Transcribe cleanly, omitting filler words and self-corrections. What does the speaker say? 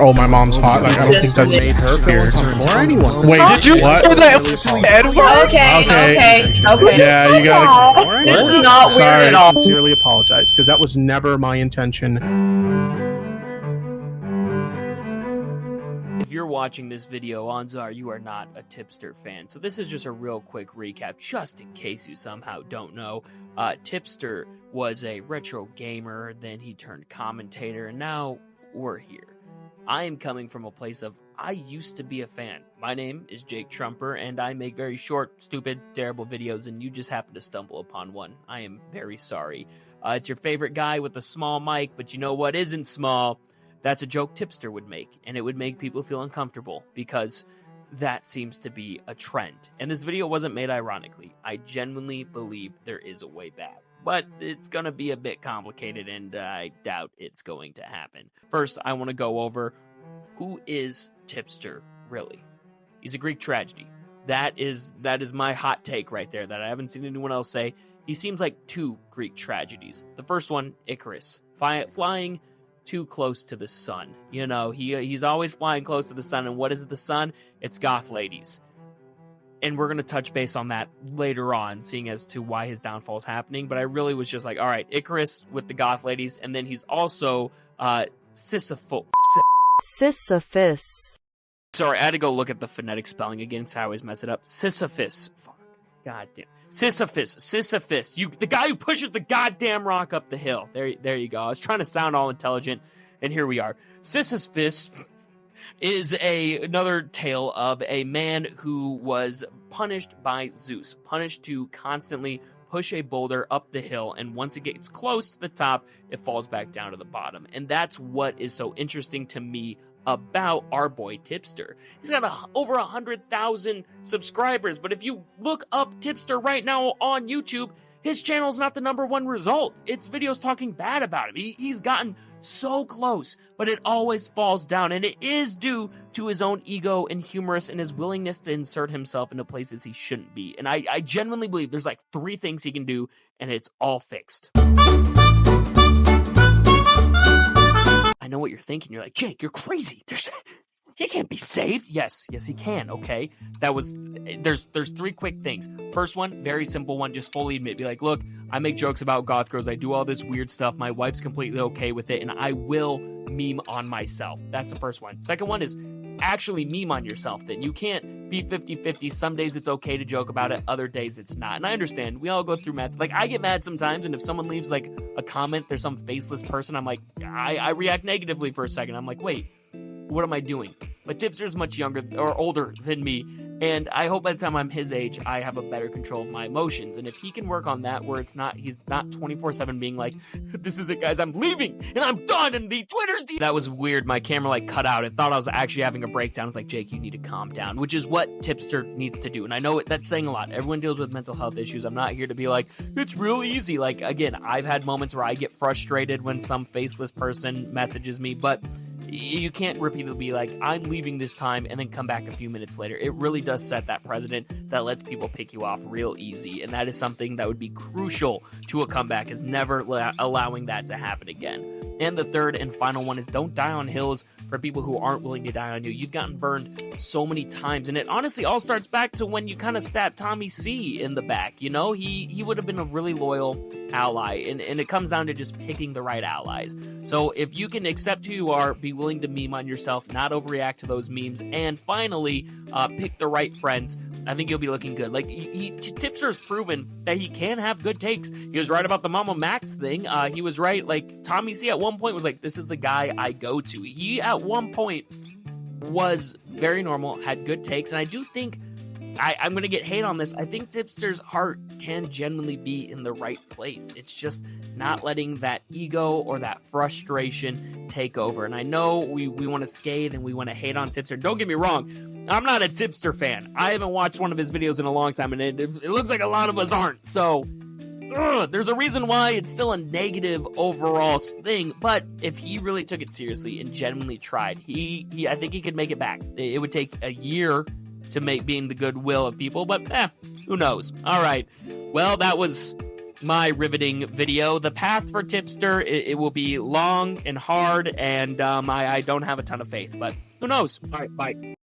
Oh, my mom's hot. Like, I don't think that's made her weird. or anyone. Wait, Did you what? say that, Edward? Okay. Yeah, you gotta. It's not Sorry. weird at all. Sincerely apologize, because that was never my intention. If you're watching this video, odds are you are not a Tipster fan. So this is just a real quick recap, just in case you somehow don't know. Tipster was a retro gamer, then he turned commentator, and now we're here. I am coming from a place of, I used to be a fan. My name is Jake Trumper, and I make very short, stupid, terrible videos, and you just happen to stumble upon one. I am very sorry. It's your favorite guy with a small mic, but you know what isn't small? That's a joke Tipster would make, and it would make people feel uncomfortable, because that seems to be a trend. And this video wasn't made ironically. I genuinely believe there is a way back. But it's going to be a bit complicated, and I doubt it's going to happen. First, I want to go over, who is Tipster, really? He's a Greek tragedy. That is my hot take right there, that I haven't seen anyone else say. He seems like two Greek tragedies. The first one, Icarus, flying too close to the sun. You know, he's always flying close to the sun, and what is it, the sun? It's goth ladies. And we're going to touch base on that later on, seeing as to why his downfall is happening. But I really was just like, all right, Icarus with the goth ladies. And then he's also Sisyphus. Sorry, I had to go look at the phonetic spelling again, because I always mess it up. Sisyphus. Fuck. God damn. Sisyphus. The guy who pushes the goddamn rock up the hill. There you go. I was trying to sound all intelligent, and here we are. Sisyphus is another tale of a man who was punished by Zeus, punished to constantly push a boulder up the hill, and once it gets close to the top, it falls back down to the bottom. And that's what is so interesting to me about our boy Tipster. He's got over 100,000 subscribers, but if you look up Tipster right now on YouTube, his channel's not the #1 result. It's videos talking bad about him. He's gotten so close, but it always falls down, and it is due to his own ego and humorous and his willingness to insert himself into places he shouldn't be. And I genuinely believe there's like 3 things he can do, and it's all fixed. I know what you're thinking. You're like, Jake, you're crazy. He can't be saved. Yes, he can, okay? There's 3 quick things. First one, very simple one, just fully admit. Be like, look, I make jokes about goth girls. I do all this weird stuff. My wife's completely okay with it, and I will meme on myself. That's the first one. Second one is actually meme on yourself. Then you can't be 50-50. Some days it's okay to joke about it. Other days it's not. And I understand. We all go through mad. Like, I get mad sometimes, and if someone leaves, like, a comment, there's some faceless person, I'm like, I react negatively for a second. I'm like, wait, what am I doing? But Tipster's much younger or older than me, and I hope by the time I'm his age, I have a better control of my emotions. And if he can work on that, where he's not 24/7 being like, this is it, guys, I'm leaving, and I'm done, and the Twitter's... That was weird. My camera, like, cut out. It thought I was actually having a breakdown. It's like, Jake, you need to calm down, which is what Tipster needs to do. And I know that's saying a lot. Everyone deals with mental health issues. I'm not here to be like, it's real easy. Like, again, I've had moments where I get frustrated when some faceless person messages me, but you can't repeatedly be like, I'm leaving this time, and then come back a few minutes later. It really does set that precedent that lets people pick you off real easy, and that is something that would be crucial to a comeback, is never allowing that to happen again. And the third and final one is, don't die on hills for people who aren't willing to die on you. You've gotten burned so many times, and it honestly all starts back to when you kind of stabbed Tommy C in the back. You know, he would have been a really loyal ally, and it comes down to just picking the right allies. So if you can accept who you are, be willing to meme on yourself, not overreact to those memes, and finally pick the right friends, I think you'll be looking good. Like, Tipster has proven that he can have good takes. He was right about the Mama Max thing. He was right, like, Tommy C at one point was like, this is the guy I go to. He at one point was very normal, had good takes, and I do think I'm going to get hate on this. I think Tipster's heart can genuinely be in the right place. It's just not letting that ego or that frustration take over. And I know we want to scathe and we want to hate on Tipster. Don't get me wrong. I'm not a Tipster fan. I haven't watched one of his videos in a long time, and it looks like a lot of us aren't. So there's a reason why it's still a negative overall thing. But if he really took it seriously and genuinely tried, I think he could make it back. It would take a year to make being the goodwill of people, but who knows? All right. Well, that was my riveting video. The path for Tipster, it will be long and hard, and I don't have a ton of faith, but who knows? All right, bye.